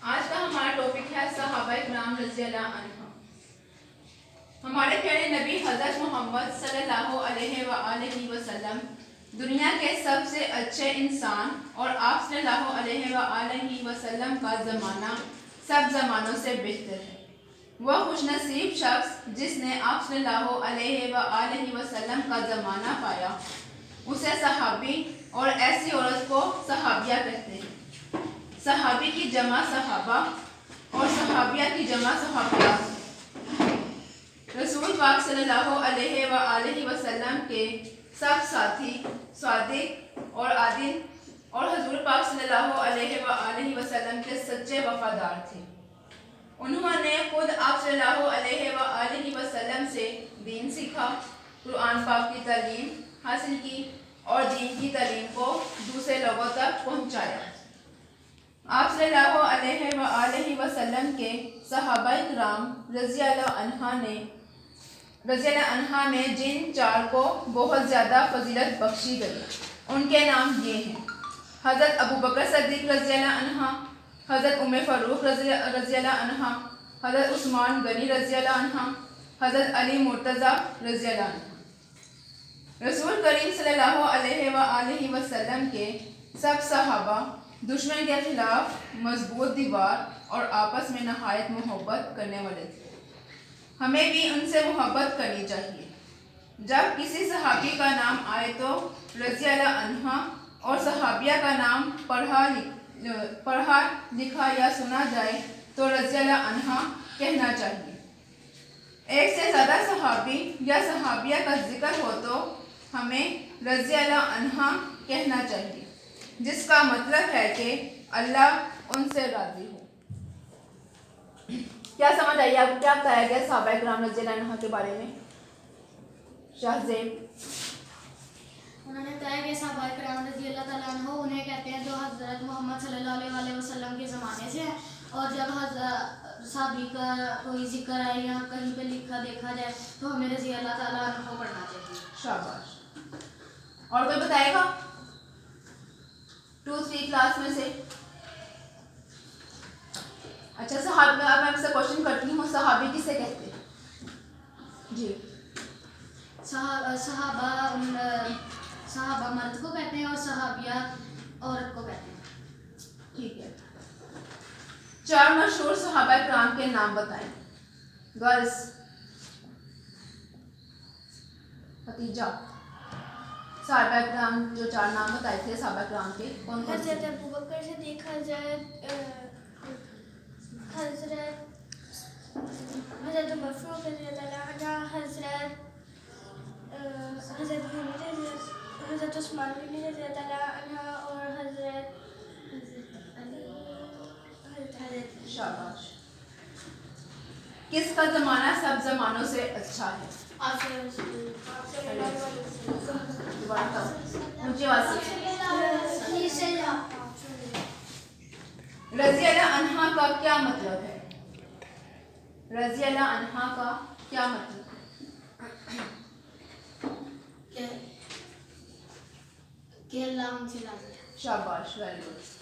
آج کا ہمارا ٹاپک ہے صحابہ کرام رضی اللہ عنہ۔ ہمارے پیارے نبی حضرت محمد صلی اللہ علیہ وآلہ وسلم دنیا کے سب سے اچھے انسان، اور آپ صلی اللہ علیہ وآلہ وسلم کا زمانہ سب زمانوں سے بہتر ہے۔ وہ خوش نصیب شخص جس نے آپ صلی اللہ علیہ وآلہ وسلم کا زمانہ پایا، اسے صحابی اور ایسی عورت کو صحابیہ کہتے ہیں۔ صحابی کی جمع صحابہ اور صحابیہ کی جمع صحابیات۔ رسول پاک صلی اللہ علیہ وآلہ وسلم کے سب ساتھی صادق اور عادل، اور حضور پاک صلی اللہ علیہ وآلہ وسلم کے سچے وفادار تھے۔ انہوں نے خود آپ صلی اللہ علیہ وآلہ وسلم سے دین سیکھا، قرآن پاک کی تعلیم حاصل کی اور دین کی تعلیم کو دوسرے لوگوں تک پہنچایا۔ آپ صلی اللہ علیہ وآلہ وسلم کے صحابہ کرام رضی اللہ عنہ میں جن چار کو بہت زیادہ فضیلت بخشی گئی، ان کے نام یہ ہیں: حضرت ابو بکر صدیق رضی اللہ عنہ، حضرت عمر فاروق رضی اللہ عنہ، حضرت عثمان غنی رضی اللہ عنہ، حضرت علی مرتضیٰ رضی اللہ عنہ۔ رسول کریم صلی اللہ علیہ وآلہ وسلم کے سب صحابہ دشمن کے خلاف مضبوط دیوار اور آپس میں نہایت محبت کرنے والے تھے۔ ہمیں بھی ان سے محبت کرنی چاہیے۔ جب کسی صحابی کا نام آئے تو رضی اللہ عنہ اور صحابیہ کا نام پڑھا لکھا یا سنا جائے تو رضی اللہ عنہ کہنا چاہیے۔ ایک سے زیادہ صحابی یا صحابیہ کا ذکر ہو تو ہمیں رضی اللہ عنہ کہنا چاہیے، جس کا مطلب ہے کہ اللہ ان سے راضی ہو۔ کیا سمجھ آئی آپ کو؟ کیا بتایا گیا صحابہ کرام رضی اللہ عنہ کے بارے میں؟ شاہ زیب انہوں نے بتایا کہ صحابہ کرام رضی اللہ تعالیٰ عنہ انہیں کہتے ہیں جو حضرت محمد صلی اللہ علیہ وسلم کے زمانے سے ہیں، اور جب صحابی کا کوئی ذکر آئے یا کہیں پہ لکھا دیکھا جائے تو ہمیں رضی اللہ تعالیٰ عنہ کو پڑھنا چاہیے۔ شاباش۔ اور کوئی بتائے گا 2-3 کلاس میں سے؟ اچھا صحابہ، اب میں آپ سے کوشچن کرتی ہوں، صحابی کسے کہتے ہیں؟ جی صحابہ مرد کو کہتے ہیں اور صحابیہ عورت کو کہتے ہیں۔ ٹھیک ہے، 4 مشہور صحابہ کرام کے نام بتائیں۔ گرلز، خدیجہ۔ صحابہ کرام جو 4 نام بتائے تھے صحابہ کرام کے، کون کون سے؟ حضرت ابوبکر صدیق، حضرت عمر فاروق رضی اللہ عنہ، حضرت عثمان غنی رضی اللہ عنہ، اور حضرت شاباش۔ کس کا زمانہ سب زمانوں سے اچھا ہے؟ مجھے رضی اللہ عنہ کا کیا مطلب ہے؟ رضی اللہ عنہ کا کیا مطلب ہے؟ کہ اللہ ان سے راضی ہے۔ شاباش، ویری گڈ۔